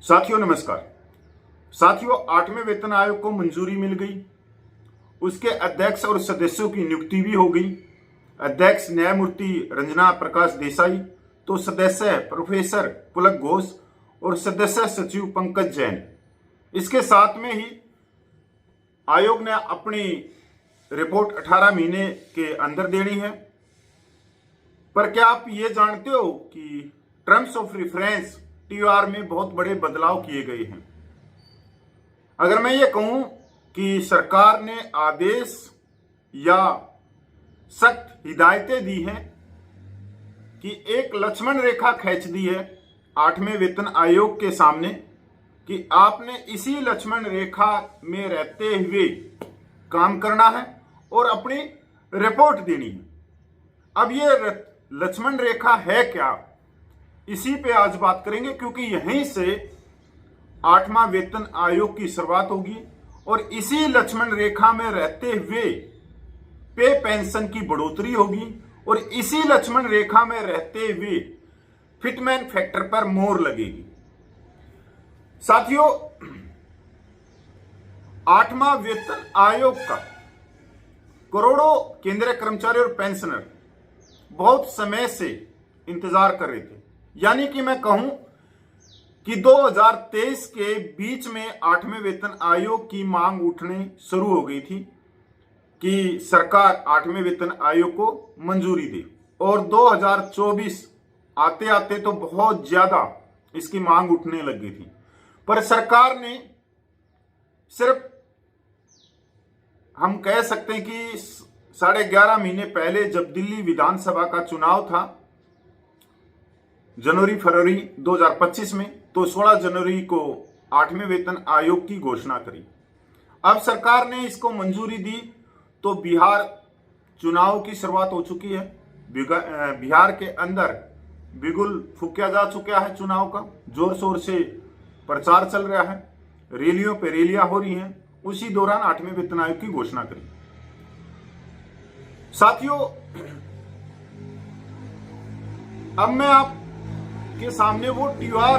साथियों नमस्कार। साथियों, 8वें वेतन आयोग को मंजूरी मिल गई। उसके अध्यक्ष और सदस्यों की नियुक्ति भी हो गई। अध्यक्ष न्यायमूर्ति रंजना प्रकाश देसाई, तो सदस्य प्रोफेसर पुलक घोष और सदस्य सचिव पंकज जैन। इसके साथ में ही आयोग ने अपनी रिपोर्ट 18 महीने के अंदर देनी है। पर क्या आप ये जानते हो कि टर्म्स ऑफ रेफरेंस TOR में बहुत बड़े बदलाव किए गए हैं। अगर मैं ये कहूं कि सरकार ने आदेश या सख्त हिदायतें दी हैं कि एक लक्ष्मण रेखा खींच दी है 8वें वेतन आयोग के सामने कि आपने इसी लक्ष्मण रेखा में रहते हुए काम करना है और अपनी रिपोर्ट देनी है। अब ये लक्ष्मण रेखा है क्या, इसी पे आज बात करेंगे, क्योंकि यहीं से 8वां वेतन आयोग की शुरुआत होगी और इसी लक्ष्मण रेखा में रहते हुए पे पेंशन की बढ़ोतरी होगी और इसी लक्ष्मण रेखा में रहते हुए फिटमैन फैक्टर पर मोहर लगेगी। साथियों, 8वां वेतन आयोग का करोड़ों केंद्रीय कर्मचारी और पेंशनर बहुत समय से इंतजार कर रहे थे। यानी कि मैं कहूं कि 2023 के बीच में 8वें वेतन आयोग की मांग उठने शुरू हो गई थी कि सरकार 8वें वेतन आयोग को मंजूरी दे, और 2024 आते आते तो बहुत ज्यादा इसकी मांग उठने लग गई थी। पर सरकार ने सिर्फ, हम कह सकते हैं कि 11.5 महीने पहले जब दिल्ली विधानसभा का चुनाव था जनवरी फरवरी 2025 में, तो 16 जनवरी को 8वें वेतन आयोग की घोषणा करी। अब सरकार ने इसको मंजूरी दी तो बिहार चुनाव की शुरुआत हो चुकी है। बिहार के अंदर बिगुल फूंका जा चुका है, चुनाव का जोर शोर से प्रचार चल रहा है, रैलियों पे रैलियां हो रही हैं। उसी दौरान 8वें वेतन आयोग की घोषणा करी। साथियों, अब मैं आप के सामने वो TOR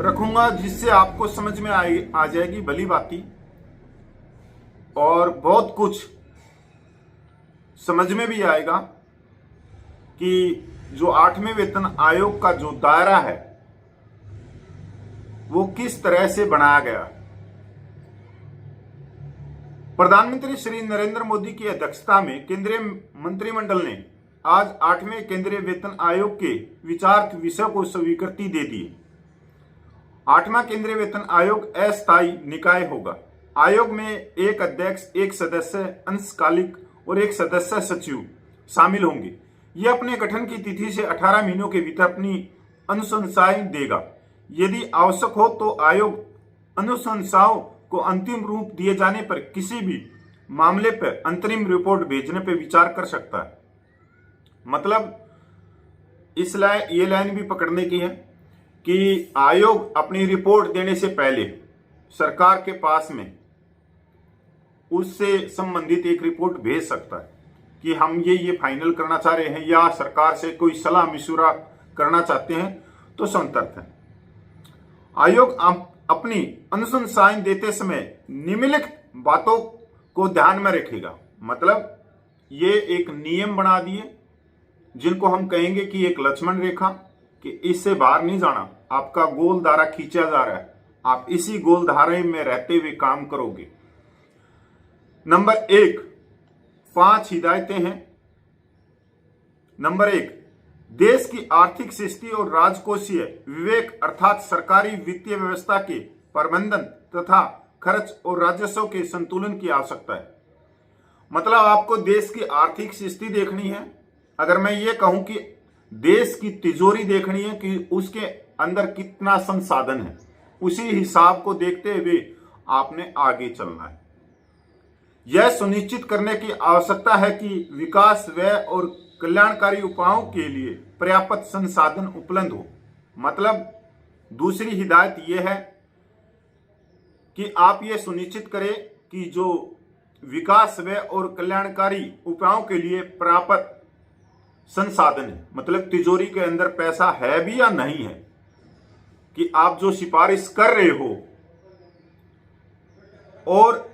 रखूंगा जिससे आपको समझ में आ जाएगी भली बाती, और बहुत कुछ समझ में भी आएगा कि जो 8वें वेतन आयोग का जो दायरा है वो किस तरह से बनाया गया। प्रधानमंत्री श्री नरेंद्र मोदी की अध्यक्षता में केंद्रीय मंत्रिमंडल ने आज 8वें केंद्रीय वेतन आयोग के विचार विषय को स्वीकृति दे दी। 8वां केंद्रीय वेतन आयोग अस्थायी निकाय होगा। आयोग में एक अध्यक्ष, एक सदस्य अंशकालिक और एक सदस्य सचिव शामिल होंगे। यह अपने गठन की तिथि से 18 महीनों के भीतर अपनी अनुशंसाएं देगा। यदि आवश्यक हो तो आयोग अनुशंसाओं को अंतिम रूप दिए जाने पर किसी भी मामले पर अंतरिम रिपोर्ट भेजने पर विचार कर सकता है। मतलब इस ये लाइन भी पकड़ने की है कि आयोग अपनी रिपोर्ट देने से पहले सरकार के पास में उससे संबंधित एक रिपोर्ट भेज सकता है कि हम ये फाइनल करना चाह रहे हैं, या सरकार से कोई सलाह मशवरा करना चाहते हैं, तो संतर्क है। आयोग अपनी अनुशंसाएं देते समय निम्नलिखित बातों को ध्यान में रखेगा। मतलब ये एक नियम बना दिए जिनको हम कहेंगे कि एक लक्ष्मण रेखा, कि इससे बाहर नहीं जाना, आपका गोल धारा खींचा जा रहा है, आप इसी गोल धारे में रहते हुए काम करोगे। नंबर 1, 5 हिदायतें हैं। नंबर 1, देश की आर्थिक स्थिति और राजकोषीय विवेक अर्थात सरकारी वित्तीय व्यवस्था के प्रबंधन तथा खर्च और राजस्व के संतुलन की आवश्यकता है। मतलब आपको देश की आर्थिक स्थिति देखनी है। अगर मैं ये कहूं कि देश की तिजोरी देखनी है कि उसके अंदर कितना संसाधन है, उसी हिसाब को देखते हुए आपने आगे चलना है। यह सुनिश्चित करने की आवश्यकता है कि विकास, व्यय और कल्याणकारी उपायों के लिए पर्याप्त संसाधन उपलब्ध हो। मतलब दूसरी हिदायत यह है कि आप ये सुनिश्चित करें कि जो विकास, व्यय और कल्याणकारी उपायों के लिए पर्याप्त संसाधन है, मतलब तिजोरी के अंदर पैसा है भी या नहीं है, कि आप जो सिफारिश कर रहे हो और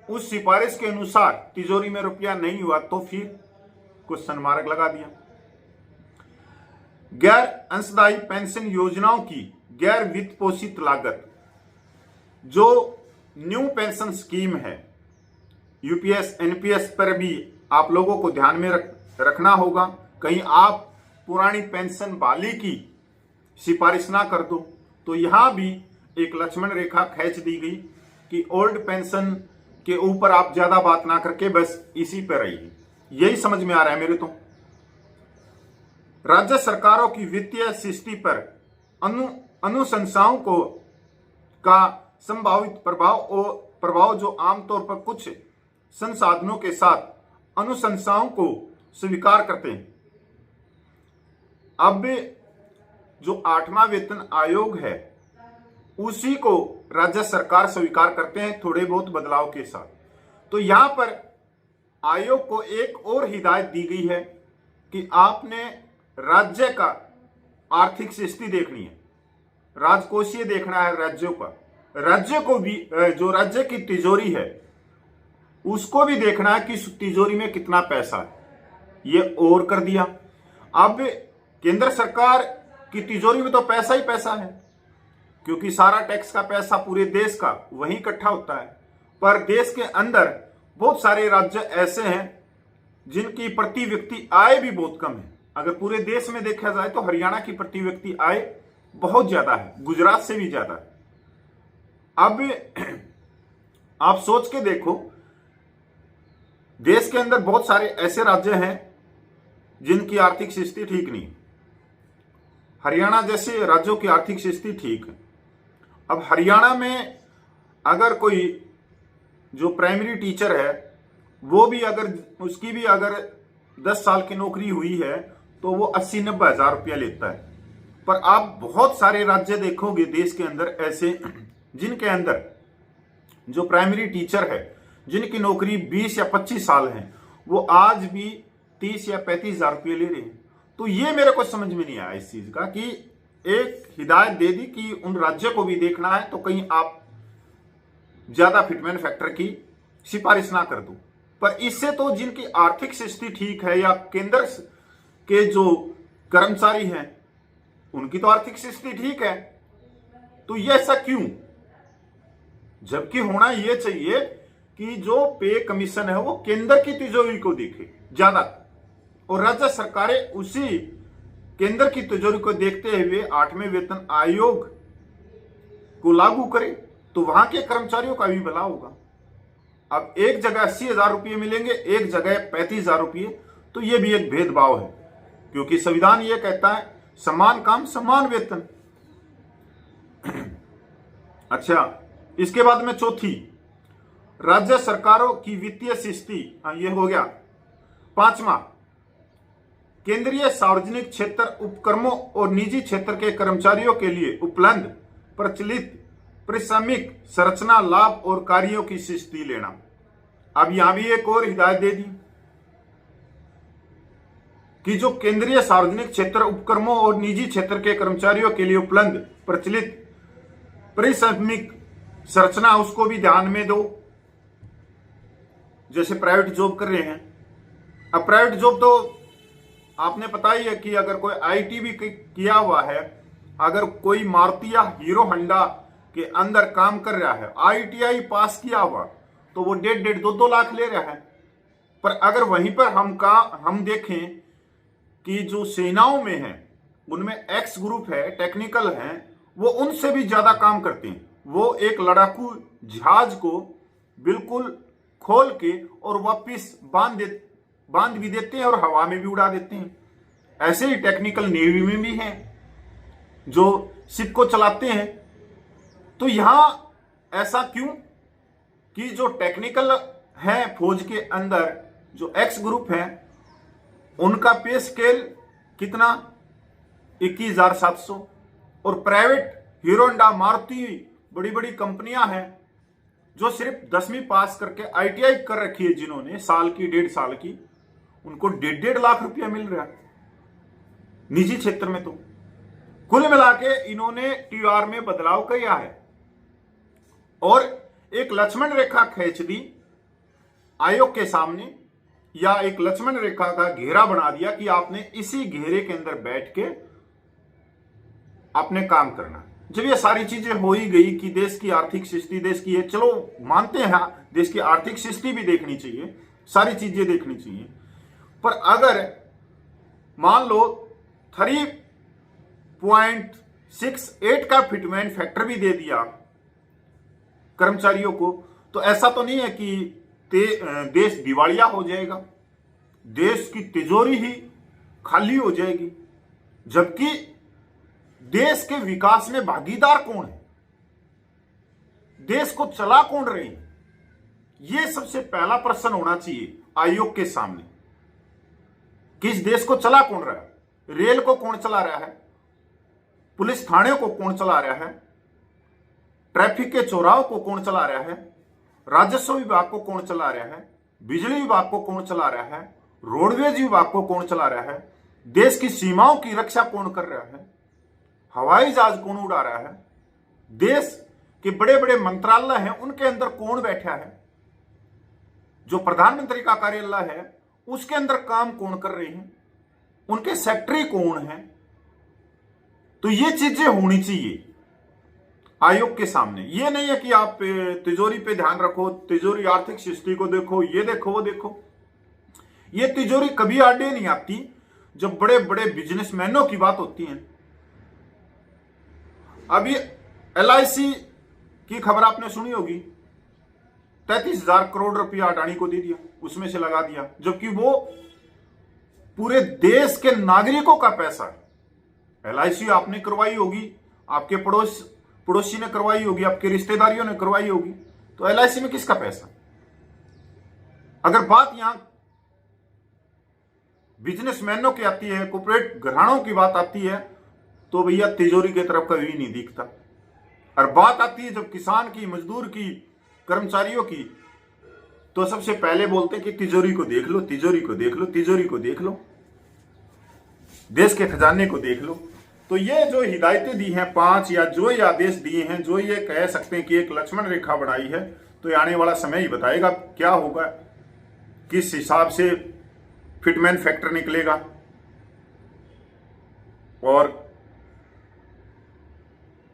उस सिफारिश के अनुसार तिजोरी में रुपया नहीं हुआ तो फिर क्वेश्चन मार्क लगा दिया। गैर अंशदायी पेंशन योजनाओं की गैर वित्त पोषित लागत, जो न्यू पेंशन स्कीम है, यूपीएस एनपीएस पर भी आप लोगों को ध्यान में रखना होगा। कहीं आप पुरानी पेंशन वाली की सिफारिश ना कर दो। तो यहां भी एक लक्ष्मण रेखा खींच दी गई कि ओल्ड पेंशन के ऊपर आप ज्यादा बात ना करके बस इसी पर रहिए। यही समझ में आ रहा है मेरे तो। राज्य सरकारों की वित्तीय स्थिति पर अनुशंसाओं का संभावित प्रभाव जो आमतौर पर कुछ संसाधनों के साथ अनुशंसाओं को स्वीकार करते हैं। अब जो 8वां वेतन आयोग है उसी को राज्य सरकार स्वीकार करते हैं थोड़े बहुत बदलाव के साथ। तो यहां पर आयोग को एक और हिदायत दी गई है कि आपने राज्य का आर्थिक स्थिति देखनी है, राजकोषीय देखना है राज्यों का। राज्य को भी, जो राज्य की तिजोरी है उसको भी देखना है कि तिजोरी में कितना पैसा है। ये और कर दिया। अब केंद्र सरकार की तिजोरी में तो पैसा ही पैसा है, क्योंकि सारा टैक्स का पैसा पूरे देश का वहीं इकट्ठा होता है। पर देश के अंदर बहुत सारे राज्य ऐसे हैं जिनकी प्रति व्यक्ति आय भी बहुत कम है। अगर पूरे देश में देखा जाए तो हरियाणा की प्रति व्यक्ति आय बहुत ज्यादा है, गुजरात से भी ज्यादा है। अब आप सोच के देखो, देश के अंदर बहुत सारे ऐसे राज्य हैं जिनकी आर्थिक स्थिति ठीक नहीं। हरियाणा जैसे राज्यों की आर्थिक स्थिति ठीक है। अब हरियाणा में अगर कोई जो प्राइमरी टीचर है वो भी अगर उसकी भी अगर 10 साल की नौकरी हुई है तो वो 80-90 हजार रुपया लेता है। पर आप बहुत सारे राज्य देखोगे देश के अंदर ऐसे जिनके अंदर जो प्राइमरी टीचर है जिनकी नौकरी 20 या 25 साल है, वो आज भी 30 या 35 हजार रुपये ले रहे हैं। तो ये मेरे को समझ में नहीं आया इस चीज का कि एक हिदायत दे दी कि उन राज्यों को भी देखना है तो कहीं आप ज्यादा फिटमेंट फैक्टर की सिफारिश ना कर दो। पर इससे तो जिनकी आर्थिक स्थिति ठीक है या केंद्र के जो कर्मचारी हैं उनकी तो आर्थिक स्थिति ठीक है, तो ये ऐसा क्यों? जबकि होना यह चाहिए कि जो पे कमीशन है वो केंद्र की तिजोरी को देखे ज्यादा, और राज्य सरकारें उसी केंद्र की तिजोरी को देखते हुए 8वें वेतन आयोग को लागू करें, तो वहां के कर्मचारियों का भी भला होगा। अब एक जगह 80 हजार रुपये मिलेंगे, एक जगह 35 हजार रुपये, तो यह भी एक भेदभाव है, क्योंकि संविधान यह कहता है समान काम समान वेतन। अच्छा, इसके बाद में चौथी, राज्य सरकारों की वित्तीय स्थिति, यह हो गया। 5वां, केंद्रीय सार्वजनिक क्षेत्र उपक्रमों और निजी क्षेत्र के कर्मचारियों के लिए उपलब्ध प्रचलित परिश्रमिक संरचना लाभ और कार्यों की स्थिति लेना। अब यहां भी एक और हिदायत दे दी कि जो केंद्रीय सार्वजनिक क्षेत्र उपक्रमों और निजी क्षेत्र के कर्मचारियों के लिए उपलब्ध प्रचलित परिश्रमिक संरचना, उसको भी ध्यान में दो। जैसे प्राइवेट जॉब कर रहे हैं, अब प्राइवेट जॉब तो आपने पता ही है कि अगर कोई आईटी भी किया हुआ है, अगर कोई मारुति या हीरो होंडा के अंदर काम कर रहा है, आईटीआई पास किया हुआ, तो वो 1.5-2 लाख ले रहा है। पर अगर वहीं पर हम देखें कि जो सेनाओं में है उनमें एक्स ग्रुप है, टेक्निकल है, वो उनसे भी ज्यादा काम करते हैं। वो एक लड़ाकू जहाज को बिल्कुल खोल के और वापिस बांध भी देते हैं और हवा में भी उड़ा देते हैं। ऐसे ही टेक्निकल नेवी में भी हैं जो शिप को चलाते हैं। तो यहां ऐसा क्यों कि जो टेक्निकल है फौज के अंदर, जो एक्स ग्रुप है, उनका पे स्केल कितना 21,700, और प्राइवेट हीरो होंडा मारुति बड़ी बड़ी कंपनियां हैं जो सिर्फ 10वीं पास करके आईटीआई कर रखी है जिन्होंने, साल की 1.5 साल की, उनको 1.5 लाख रुपया मिल रहा है निजी क्षेत्र में। तो कुल मिला के इन्होंने टीआर में बदलाव किया है और एक लक्ष्मण रेखा खींच दी आयोग के सामने, या एक लक्ष्मण रेखा का घेरा बना दिया कि आपने इसी घेरे के अंदर बैठ के अपने काम करना। जब ये सारी चीजें हो ही गई कि देश की आर्थिक स्थिति देश की है, चलो मानते हैं देश की आर्थिक स्थिति भी देखनी चाहिए, सारी चीजें देखनी चाहिए, पर अगर मान लो 3.68 का फिटमेंट फैक्टर भी दे दिया कर्मचारियों को, तो ऐसा तो नहीं है कि देश दिवालिया हो जाएगा, देश की तिजोरी ही खाली हो जाएगी। जबकि देश के विकास में भागीदार कौन है, देश को चला कौन रहे हैं, यह सबसे पहला प्रश्न होना चाहिए आयोग के सामने। किस देश को चला कौन रहा है, रेल को कौन चला रहा है, पुलिस थाने को कौन चला रहा है, ट्रैफिक के चौराहों को कौन चला रहा है, राजस्व विभाग को कौन चला रहा है, बिजली विभाग को कौन चला रहा है, रोडवेज विभाग को कौन चला रहा है, देश की सीमाओं की रक्षा कौन कर रहा है, हवाई जहाज कौन उड़ा रहा है, देश के बड़े बड़े मंत्रालय हैं उनके अंदर कौन बैठा है, जो प्रधानमंत्री का कार्यालय है उसके अंदर काम कौन कर रहे हैं, उनके सेक्रेटरी कौन है। तो ये चीजें होनी चाहिए आयोग के सामने। ये नहीं है कि आप तिजोरी पे ध्यान रखो, तिजोरी आर्थिक स्थिति को देखो, ये देखो वो देखो। ये तिजोरी कभी आड़े नहीं आती जब बड़े बड़े बिजनेसमैनों की बात होती है। अभी LIC की खबर आपने सुनी होगी, 33,000 करोड़ रुपया अडानी को दे दिया, उसमें से लगा दिया, जबकि वो पूरे देश के नागरिकों का पैसा है। LIC आपने करवाई होगी, आपके पड़ोसी ने करवाई होगी, आपके रिश्तेदारियों ने करवाई होगी, तो LIC में किसका पैसा? अगर बात यहां बिजनेसमैनों की आती है, कॉर्पोरेट घरानों की बात आती है, तो भैया तिजोरी की तरफ कभी नहीं दिखता। और बात आती है जब किसान की, मजदूर की, कर्मचारियों की, तो सबसे पहले बोलते हैं कि तिजोरी को देख लो, तिजोरी को देख लो, तिजोरी को देख लो, देश के खजाने को देख लो। तो ये जो हिदायतें दी हैं 5, या जो ये आदेश दिए हैं, जो ये कह सकते हैं कि एक लक्ष्मण रेखा बनाई है, तो ये आने वाला समय ही बताएगा क्या होगा, किस हिसाब से फिटमेंट फैक्टर निकलेगा और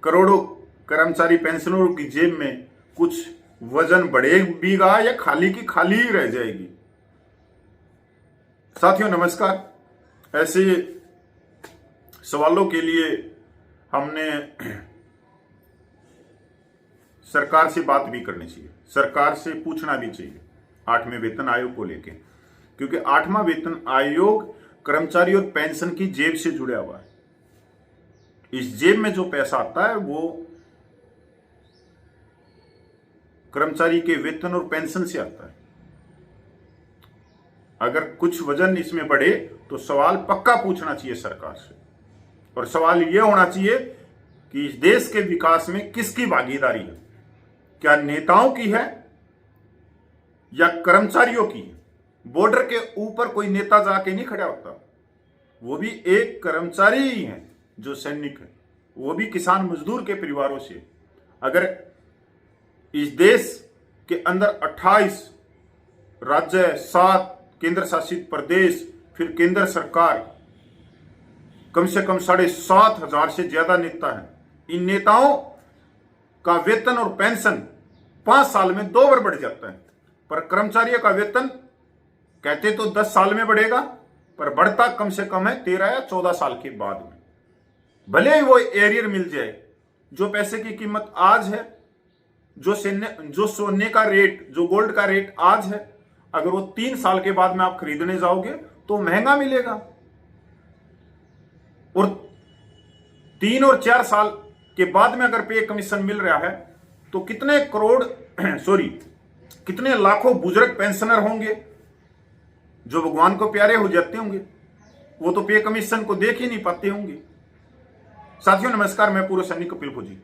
करोड़ों कर्मचारी पेंशनरों की जेब में कुछ वजन बढ़ेगा या खाली की खाली ही रह जाएगी। साथियों नमस्कार। ऐसे सवालों के लिए हमने सरकार से बात भी करनी चाहिए, सरकार से पूछना भी चाहिए 8वें वेतन आयोग को लेके, क्योंकि 8वां वेतन आयोग कर्मचारी और पेंशन की जेब से जुड़ा हुआ है। इस जेब में जो पैसा आता है वो कर्मचारी के वेतन और पेंशन से आता है। अगर कुछ वजन इसमें बढ़े तो सवाल पक्का पूछना चाहिए सरकार से, और सवाल यह होना चाहिए कि इस देश के विकास में किसकी भागीदारी है, क्या नेताओं की है या कर्मचारियों की है। बॉर्डर के ऊपर कोई नेता जाके नहीं खड़ा होता, वो भी एक कर्मचारी ही है जो सैनिक है, वो भी किसान मजदूर के परिवारों से। अगर इस देश के अंदर 28 राज्य, 7 केंद्र शासित प्रदेश, फिर केंद्र सरकार, कम से कम 7,500 से ज्यादा नेता हैं। इन नेताओं का वेतन और पेंशन 5 साल में 2 बार बढ़ जाता है, पर कर्मचारियों का वेतन कहते तो 10 साल में बढ़ेगा, पर बढ़ता कम से कम है 13 या 14 साल के बाद में। भले ही वो एरियर मिल जाए, जो पैसे की कीमत आज है, जो सोने का रेट, जो गोल्ड का रेट आज है, अगर वो 3 साल के बाद में आप खरीदने जाओगे तो महंगा मिलेगा। और 3 और 4 साल के बाद में अगर पे कमीशन मिल रहा है तो कितने करोड़ कितने लाखों बुजुर्ग पेंशनर होंगे जो भगवान को प्यारे हो जाते होंगे, वो तो पे कमीशन को देख ही नहीं पाते होंगे। साथियों नमस्कार, मैं पूर्व सैनिक कपिल फौजी।